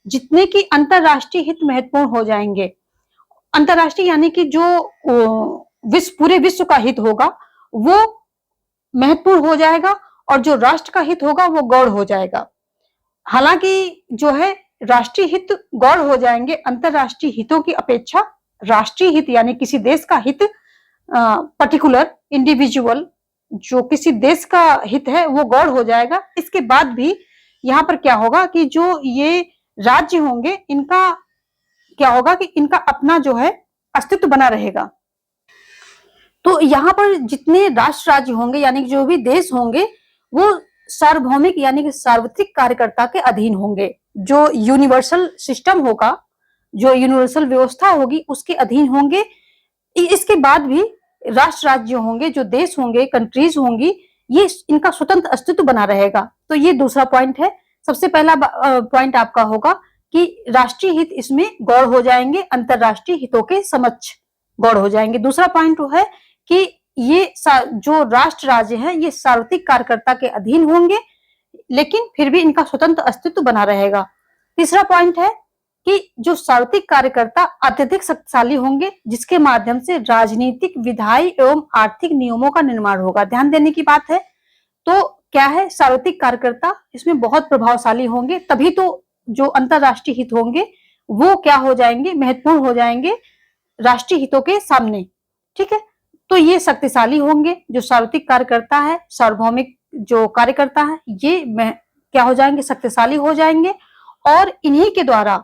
जितने कि अंतरराष्ट्रीय हित महत्वपूर्ण हो जाएंगे। अंतरराष्ट्रीय यानी कि जो पूरे विश्व का हित होगा वो महत्वपूर्ण हो जाएगा और जो राष्ट्र का हित होगा वो गौण हो जाएगा। हालांकि जो है राष्ट्रीय हित गौण हो जाएंगे, अंतरराष्ट्रीय हितों की अपेक्षा राष्ट्रीय हित यानी किसी देश का हित, पर्टिकुलर इंडिविजुअल जो किसी देश का हित है वो गौण हो जाएगा। इसके बाद भी यहाँ पर क्या होगा कि जो ये राज्य होंगे इनका क्या होगा कि इनका अपना जो है अस्तित्व बना रहेगा। तो यहाँ पर जितने राष्ट्र राज्य होंगे यानी कि जो भी देश होंगे वो सार्वभौमिक यानी कि सार्वत्रिक कार्यकर्ता के अधीन होंगे। जो यूनिवर्सल सिस्टम होगा, जो यूनिवर्सल व्यवस्था होगी उसके अधीन होंगे। इसके बाद भी राष्ट्र राज्य होंगे, जो देश होंगे, कंट्रीज होंगी, ये इनका स्वतंत्र अस्तित्व बना रहेगा। तो ये दूसरा पॉइंट है। सबसे पहला पॉइंट आपका होगा कि राष्ट्रीय हित इसमें गौण हो जाएंगे, अंतरराष्ट्रीय हितों के समक्ष गौण हो जाएंगे। दूसरा पॉइंट है कि ये जो राष्ट्र राज्य है ये सार्वत्रिक कार्यकर्ता के अधीन होंगे, लेकिन फिर भी इनका स्वतंत्र अस्तित्व बना रहेगा। तीसरा पॉइंट है कि जो सार्वत्रिक कार्यकर्ता अत्यधिक शक्तिशाली होंगे, जिसके माध्यम से राजनीतिक, विधायी एवं आर्थिक नियमों का निर्माण होगा। ध्यान देने की बात है। तो क्या है, सार्वत्रिक कार्यकर्ता इसमें बहुत प्रभावशाली होंगे, तभी तो जो अंतरराष्ट्रीय हित होंगे वो क्या हो जाएंगे, महत्वपूर्ण हो जाएंगे राष्ट्रीय हितों के सामने, ठीक है। तो ये शक्तिशाली होंगे, जो सार्वत्रिक कार्यकर्ता है, सार्वभौमिक जो कार्यकर्ता है, ये क्या हो जाएंगे, शक्तिशाली हो जाएंगे और इन्हीं के द्वारा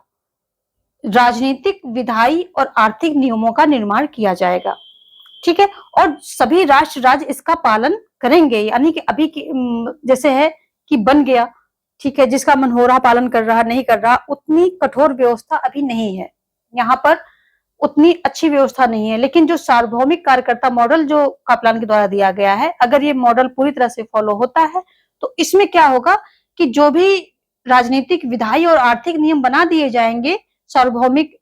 राजनीतिक, विधायी और आर्थिक नियमों का निर्माण किया जाएगा, ठीक है। और सभी राष्ट्र राज्य इसका पालन करेंगे, यानी कि अभी की जैसे है कि बन गया, ठीक है, जिसका मन हो रहा पालन कर रहा, नहीं कर रहा, उतनी कठोर व्यवस्था अभी नहीं है। यहाँ पर उतनी अच्छी व्यवस्था नहीं है। लेकिन जो सार्वभौमिक कार्यकर्ता मॉडल जो कापलान के द्वारा दिया गया है, अगर ये मॉडल पूरी तरह से फॉलो होता है तो इसमें क्या होगा कि जो भी राजनीतिक, विधायी और आर्थिक नियम बना दिए जाएंगे सार्वभौमिक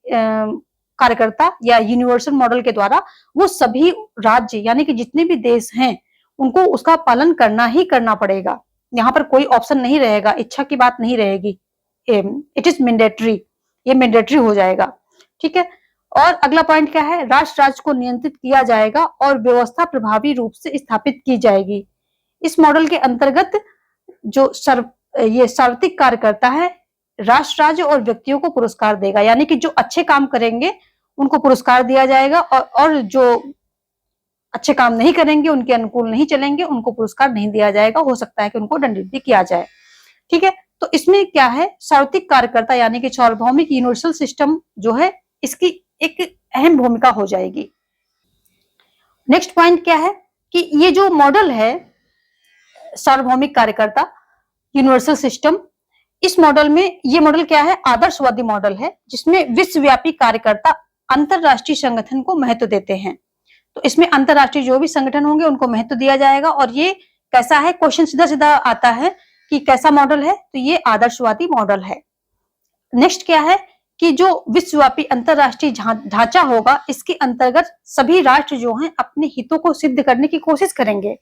कार्यकर्ता या यूनिवर्सल मॉडल के द्वारा, वो सभी राज्य यानी कि जितने भी देश हैं उनको उसका पालन करना ही करना पड़ेगा। यहाँ पर कोई ऑप्शन नहीं रहेगा, इच्छा की बात नहीं रहेगी। इट इज मैंडेटरी, ये मैंडेटरी हो जाएगा, ठीक है। और अगला पॉइंट क्या है, राष्ट्र राज्य को नियंत्रित किया जाएगा और व्यवस्था प्रभावी रूप से स्थापित की जाएगी। इस मॉडल के अंतर्गत जो ये सार्वत्रिक कार्यकर्ता है, राष्ट्र राज्य और व्यक्तियों को पुरस्कार देगा, यानी कि जो अच्छे काम करेंगे उनको पुरस्कार दिया जाएगा, और जो अच्छे काम नहीं करेंगे, उनके अनुकूल नहीं चलेंगे, उनको पुरस्कार नहीं दिया जाएगा, हो सकता है कि उनको दंडित भी किया जाए, ठीक है। तो इसमें क्या है, सार्वत्रिक कार्यकर्ता यानी कि सार्वभौमिक यूनिवर्सल सिस्टम जो है, इसकी एक अहम भूमिका हो जाएगी। नेक्स्ट पॉइंट क्या है कि ये जो मॉडल है सार्वभौमिक कार्यकर्ता यूनिवर्सल सिस्टम, इस मॉडल में, ये मॉडल क्या है, आदर्शवादी मॉडल है, जिसमें विश्वव्यापी कार्यकर्ता अंतरराष्ट्रीय संगठन को महत्व देते हैं। तो इसमें अंतरराष्ट्रीय जो भी संगठन होंगे उनको महत्व दिया जाएगा। और ये कैसा है, क्वेश्चन सीधा सीधा आता है कि कैसा मॉडल है, तो ये आदर्शवादी मॉडल है। नेक्स्ट क्या है कि जो विश्वव्यापी अंतरराष्ट्रीय ढांचा होगा, इसके अंतर्गत सभी राष्ट्र जो हैं अपने हितों को सिद्ध करने की कोशिश करेंगे,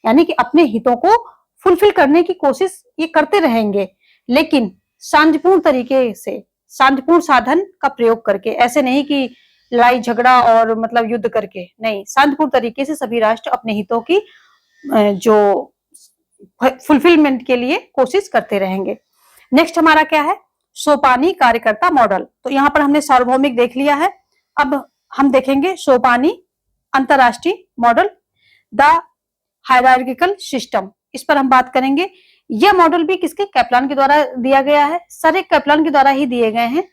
यानी कि अपने हितों को फुलफिल करने की कोशिश ये करते रहेंगे, लेकिन शांतिपूर्ण तरीके से, शांतिपूर्ण साधन का प्रयोग करके। ऐसे नहीं कि लड़ाई झगड़ा और मतलब युद्ध करके, नहीं, शांतिपूर्ण तरीके से सभी राष्ट्र अपने हितों की जो फुलफिलमेंट के लिए कोशिश करते रहेंगे। नेक्स्ट हमारा क्या है, सोपानी कार्यकर्ता मॉडल। तो यहाँ पर हमने सार्वभौमिक देख लिया है, अब हम देखेंगे सोपानी अंतरराष्ट्रीय मॉडल, द हायरार्किकल सिस्टम, इस पर हम बात करेंगे। यह मॉडल भी किसके, कैपलान के द्वारा दिया गया है, सारे कैपलान के द्वारा ही दिए गए हैं।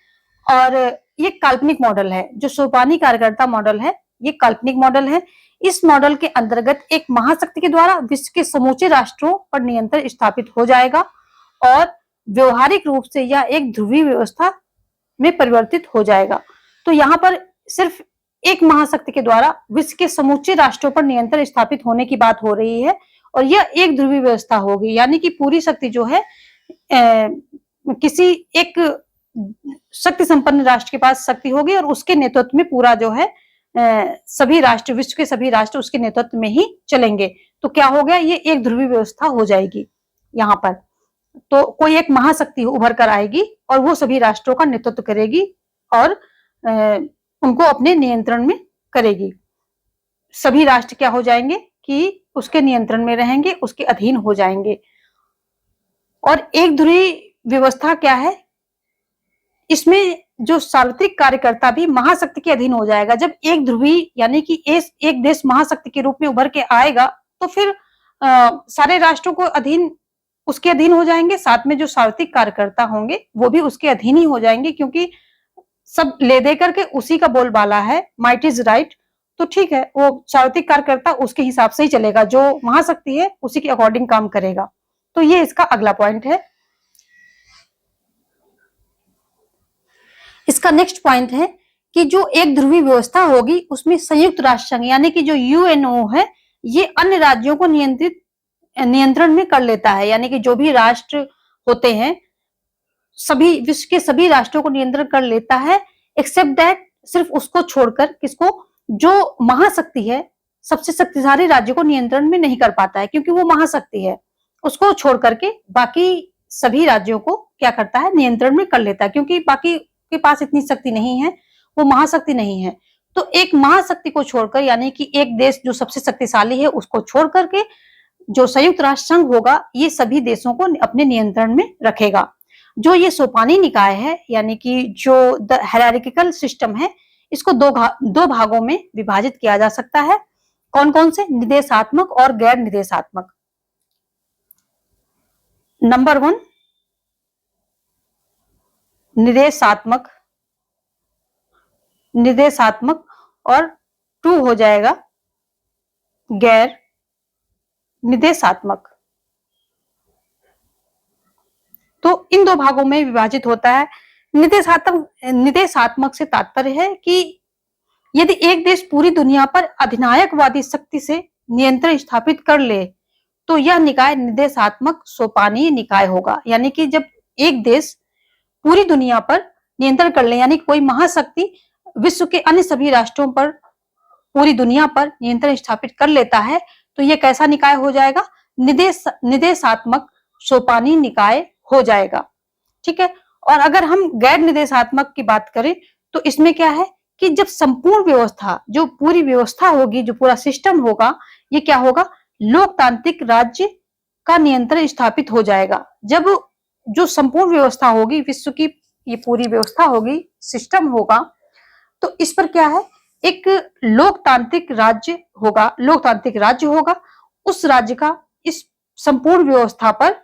और ये काल्पनिक मॉडल है, जो सोपानी कार्यकर्ता मॉडल है, ये काल्पनिक मॉडल है। इस मॉडल के अंतर्गत एक महाशक्ति के द्वारा विश्व के समूचे राष्ट्रों पर नियंत्रण स्थापित हो जाएगा और व्यवहारिक रूप से यह एक ध्रुवीय व्यवस्था में परिवर्तित हो जाएगा। तो यहाँ पर सिर्फ एक महाशक्ति के द्वारा विश्व के समूचे राष्ट्रों पर नियंत्रण स्थापित होने की बात हो रही है, और यह एक ध्रुवीय व्यवस्था होगी, यानी कि पूरी शक्ति जो है किसी एक शक्ति संपन्न राष्ट्र के पास शक्ति होगी, और उसके नेतृत्व में पूरा जो है सभी राष्ट्र, विश्व के सभी राष्ट्र उसके नेतृत्व में ही चलेंगे। तो क्या हो गया, ये एक ध्रुवीय व्यवस्था हो जाएगी यहाँ पर। तो कोई एक महाशक्ति उभर कर आएगी और वो सभी राष्ट्रों का नेतृत्व करेगी और उनको अपने नियंत्रण में करेगी। सभी राष्ट्र क्या हो जाएंगे कि उसके नियंत्रण में रहेंगे, उसके अधीन हो जाएंगे। और एक ध्रुवीय व्यवस्था क्या है, इसमें जो सार्वत्रिक कार्यकर्ता भी महाशक्ति के अधीन हो जाएगा। जब एक ध्रुवीय यानी कि एक देश महाशक्ति के रूप में उभर के आएगा, तो फिर सारे राष्ट्रों को उसके अधीन हो जाएंगे, साथ में जो सार्वत्रिक कार्यकर्ता होंगे वो भी उसके अधीन ही हो जाएंगे, क्योंकि सब ले दे करके उसी का बोलबाला है, माइट इज राइट। तो ठीक है, वो सार्वत्रिक कार्यकर्ता उसके हिसाब से ही चलेगा, जो महाशक्ति है उसी के अकॉर्डिंग काम करेगा। तो ये इसका अगला पॉइंट है। इसका नेक्स्ट पॉइंट है कि जो एक ध्रुवीय व्यवस्था होगी उसमें संयुक्त राष्ट्र संघ यानी कि जो यूएनओ है, ये अन्य राज्यों को नियंत्रण में कर लेता है, यानी कि जो भी राष्ट्र होते हैं सभी विश्व के सभी राष्ट्रों को नियंत्रण कर लेता है, एक्सेप्ट दैट, सिर्फ उसको छोड़कर, किसको, जो महाशक्ति है सबसे शक्तिशाली राज्य को नियंत्रण में नहीं कर पाता है, क्योंकि वो महाशक्ति है। उसको छोड़ करके बाकी सभी राज्यों को क्या करता है, नियंत्रण में कर लेता है, क्योंकि बाकी के पास इतनी शक्ति नहीं है, वो महाशक्ति नहीं है। तो एक महाशक्ति को छोड़कर, यानी कि एक देश जो सबसे शक्तिशाली है उसको छोड़ करके जो संयुक्त राष्ट्र संघ होगा, ये सभी देशों को अपने नियंत्रण में रखेगा। जो ये सोपानी निकाय है, यानी कि जो द हायरार्किकल सिस्टम है, इसको दो भागों में विभाजित किया जा सकता है। कौन कौन से, निर्देशात्मक और गैर निर्देशात्मक। नंबर 1 निर्देशात्मक और 2 हो जाएगा गैर निदेशात्मक। तो इन दो भागों में विभाजित होता है। निदेशात्मक से तात्पर्य है कि यदि एक देश पूरी दुनिया पर अधिनायकवादी शक्ति से नियंत्रण स्थापित कर ले तो यह निकाय निदेशात्मक सोपानीय निकाय होगा। यानी कि जब एक देश पूरी दुनिया पर नियंत्रण कर ले, यानी कोई महाशक्ति विश्व के अन्य सभी राष्ट्रों पर, पूरी दुनिया पर नियंत्रण स्थापित कर लेता है, तो यह कैसा निकाय हो जाएगा? निदेशात्मक सोपानीय निकाय हो जाएगा। ठीक है। और अगर हम गैर निदेशात्मक की बात करें तो इसमें क्या है कि जब संपूर्ण व्यवस्था, जो पूरी व्यवस्था होगी, जो पूरा सिस्टम होगा, ये क्या होगा? लोकतांत्रिक राज्य का नियंत्रण स्थापित हो जाएगा। जब जो संपूर्ण व्यवस्था होगी, विश्व की ये पूरी व्यवस्था होगी, सिस्टम होगा, तो इस पर क्या है? एक लोकतांत्रिक राज्य होगा। लोकतांत्रिक राज्य होगा, उस राज्य का इस संपूर्ण व्यवस्था पर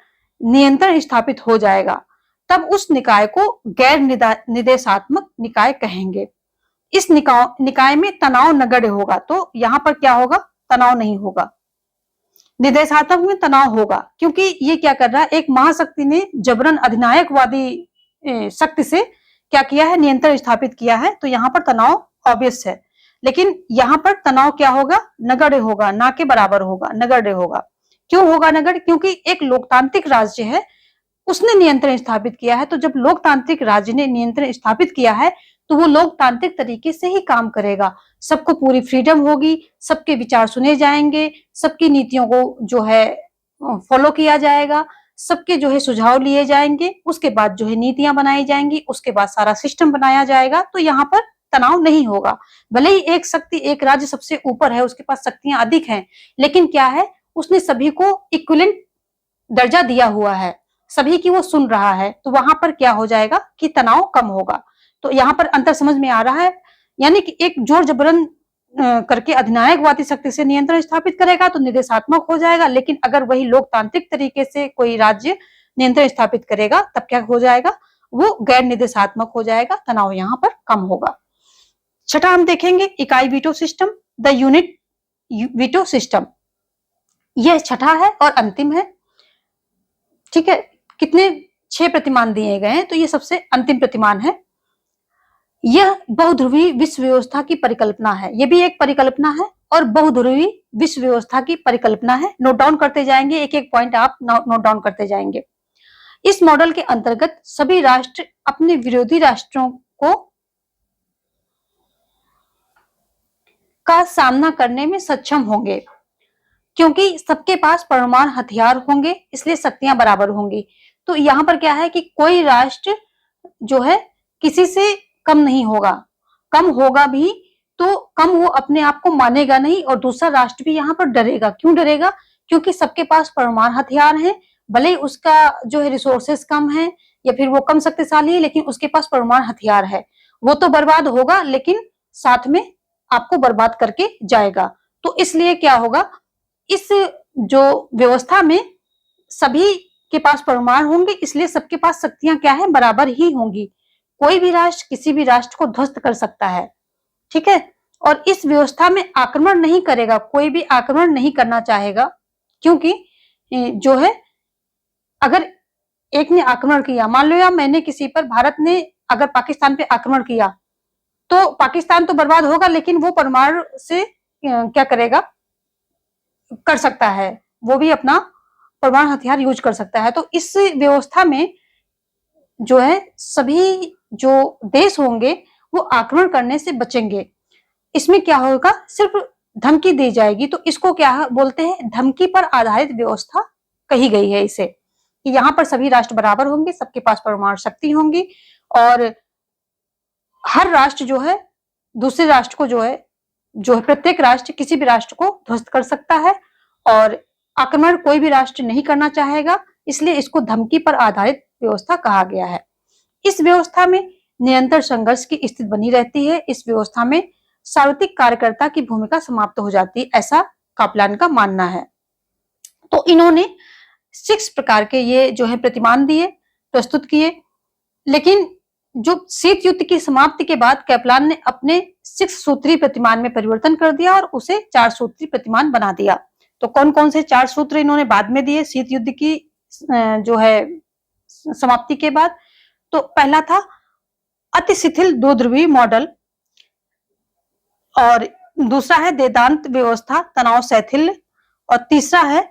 नियंत्रण स्थापित हो जाएगा। तब उस निकाय को गैर निदेशात्मक निकाय कहेंगे। इस निकाय में तनाव नगण्य होगा। तो यहां पर क्या होगा? तनाव नहीं होगा। निदेशात्मक में तनाव होगा, क्योंकि ये क्या कर रहा है? एक महाशक्ति ने जबरन अधिनायकवादी शक्ति से क्या किया है? नियंत्रण स्थापित किया है। तो यहाँ पर तनाव ऑब्वियस है, लेकिन यहाँ पर तनाव क्या होगा? नगण्य होगा, ना के बराबर होगा, नगण्य होगा। क्यों होगा नगण्य? क्योंकि एक लोकतांत्रिक राज्य है, उसने नियंत्रण स्थापित किया है। तो जब लोकतांत्रिक राज्य ने नियंत्रण स्थापित किया है तो वो लोकतांत्रिक तरीके से ही काम करेगा। सबको पूरी फ्रीडम होगी, सबके विचार सुने जाएंगे, सबकी नीतियों को जो है फॉलो किया जाएगा, सबके जो है सुझाव लिए जाएंगे, उसके बाद जो है नीतियां बनाई जाएंगी, उसके बाद सारा सिस्टम बनाया जाएगा। तो यहाँ पर तनाव नहीं होगा। भले ही एक शक्ति, एक राज्य सबसे ऊपर है, उसके पास शक्तियां अधिक हैं, लेकिन क्या है? उसने सभी को इक्विवेलेंट दर्जा दिया हुआ है, सभी की वो सुन रहा है। तो वहां पर क्या हो जाएगा कि तनाव कम होगा। तो यहाँ पर अंतर समझ में आ रहा है। यानी कि एक जोर जबरन करके अधिनायकवादी शक्ति से नियंत्रण स्थापित करेगा तो निदेशात्मक हो जाएगा, लेकिन अगर वही लोकतांत्रिक तरीके से कोई राज्य नियंत्रण स्थापित करेगा तब क्या हो जाएगा? वो गैर निदेशात्मक हो जाएगा। तनाव यहाँ पर कम होगा। छठा हम देखेंगे इकाई veto system, the unit veto system. यह छठा है और अंतिम है। ठीक है। कितने? 6 प्रतिमान दिए गए हैं, तो ये सबसे अंतिम प्रतिमान है। यह बहुध्रुवी विश्व व्यवस्था की परिकल्पना है। यह भी एक परिकल्पना है और बहुध्रुवी विश्व व्यवस्था की परिकल्पना है। नोट डाउन करते जाएंगे, एक एक पॉइंट आप नोट डाउन करते जाएंगे। इस मॉडल के अंतर्गत सभी राष्ट्र अपने विरोधी राष्ट्रों को का सामना करने में सक्षम होंगे, क्योंकि सबके पास परमाणु हथियार होंगे, इसलिए शक्तियां बराबर होंगी। तो यहाँ पर क्या है कि कोई राष्ट्र जो है किसी से कम नहीं होगा। कम होगा भी तो कम वो अपने आप को मानेगा नहीं, और दूसरा राष्ट्र भी यहाँ पर डरेगा। क्यों डरेगा? क्योंकि सबके पास परमाणु हथियार हैं, भले ही उसका जो है रिसोर्सेस कम है या फिर वो कम शक्तिशाली है, लेकिन उसके पास परमाणु हथियार है। वो तो बर्बाद होगा, लेकिन साथ में आपको बर्बाद करके जाएगा। तो इसलिए क्या होगा? इस जो व्यवस्था में सभी के पास परमाणु होंगे, इसलिए सबके पास शक्तियां क्या है? बराबर ही होंगी। कोई भी राष्ट्र किसी भी राष्ट्र को ध्वस्त कर सकता है। ठीक है। और इस व्यवस्था में आक्रमण नहीं करेगा, कोई भी आक्रमण नहीं करना चाहेगा, क्योंकि जो है अगर एक ने आक्रमण किया, मान लो या मैंने किसी पर, भारत ने अगर पाकिस्तान पे आक्रमण किया, तो पाकिस्तान तो बर्बाद होगा, लेकिन वो परमाणु से क्या करेगा? कर सकता है, वो भी अपना परमाणु हथियार यूज कर सकता है। तो इस व्यवस्था में जो है सभी जो देश होंगे वो आक्रमण करने से बचेंगे। इसमें क्या होगा? सिर्फ धमकी दी जाएगी। तो इसको क्या बोलते हैं? धमकी पर आधारित व्यवस्था कही गई है इसे, कि यहाँ पर सभी राष्ट्र बराबर होंगे, सबके पास परमाणु शक्ति होंगी, और हर राष्ट्र जो है दूसरे राष्ट्र को जो है प्रत्येक राष्ट्र किसी भी राष्ट्र को ध्वस्त कर सकता है, और आक्रमण कोई भी राष्ट्र नहीं करना चाहेगा, इसलिए इसको धमकी पर आधारित व्यवस्था कहा गया है। इस व्यवस्था में निरंतर संघर्ष की स्थिति बनी रहती है। इस व्यवस्था में सार्वत्रिक कार्यकर्ता की भूमिका समाप्त हो जाती है, ऐसा कापलान का मानना है। तो इन्होंने 6 प्रकार के ये जो है प्रतिमान दिए, प्रस्तुत किए, लेकिन जो शीत युद्ध की समाप्ति के बाद कैपलान ने अपने 6 सूत्री प्रतिमान में परिवर्तन कर दिया और उसे 4 सूत्री प्रतिमान बना दिया। तो कौन कौन से 4 सूत्र इन्होंने बाद में दिए शीत युद्ध की जो है समाप्ति के बाद। तो पहला था अति शिथिल दो ध्रुवीय मॉडल, और दूसरा है वेदांत व्यवस्था तनाव शैथिल्य, और तीसरा है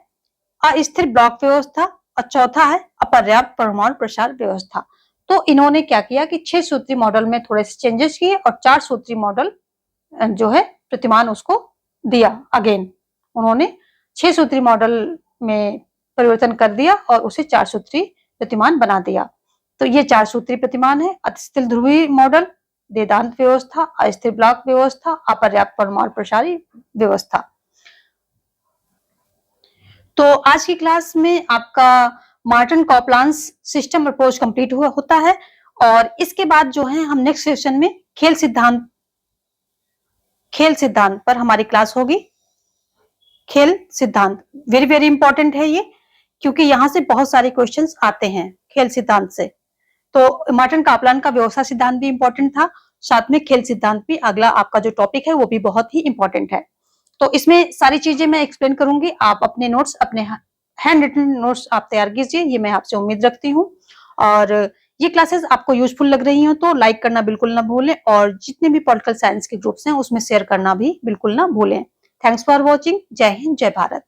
अस्थिर ब्लॉक व्यवस्था, और चौथा है अपर्याप्त परमाणु प्रसार व्यवस्था। तो इन्होंने क्या किया कि 6 सूत्री मॉडल में थोड़े से चेंजेस किए और 4 सूत्री मॉडल जो है प्रतिमान उसको दिया। अगेन उन्होंने 6 सूत्री मॉडल में परिवर्तन कर दिया और उसे 4 सूत्री प्रतिमान बना दिया। तो ये 4 सूत्री प्रतिमान है, अतिस्थिर ध्रुवीय मॉडल, वेदांत व्यवस्था, अस्थिर ब्लॉक व्यवस्था, अपर्याप्त परमाणु प्रसारी व्यवस्था। तो आज की क्लास में आपका मार्टन कॉपलांस सिस्टम अप्रोच कंप्लीट होता है, और इसके बाद जो है हम नेक्स्ट सेशन में खेल सिद्धांत पर हमारी क्लास होगी। खेल सिद्धांत वेरी वेरी इंपॉर्टेंट है ये, क्योंकि यहां से बहुत सारे क्वेश्चंस आते हैं खेल सिद्धांत से। तो मार्टन कॉपलान का व्यवस्था सिद्धांत भी इंपॉर्टेंट था, साथ में खेल सिद्धांत भी अगला आपका जो टॉपिक है वो भी बहुत ही इंपॉर्टेंट है। तो इसमें सारी चीजें मैं एक्सप्लेन करूंगी, आप अपने नोट्स, अपने हैंड रिटन नोट्स आप तैयार कीजिए, ये मैं आपसे उम्मीद रखती हूँ। और ये क्लासेस आपको यूजफुल लग रही हो तो लाइक करना बिल्कुल ना भूलें, और जितने भी पॉलिटिकल साइंस के ग्रुप्स हैं उसमें शेयर करना भी बिल्कुल ना भूलें। Thanks for watching. जय हिंद, जय भारत।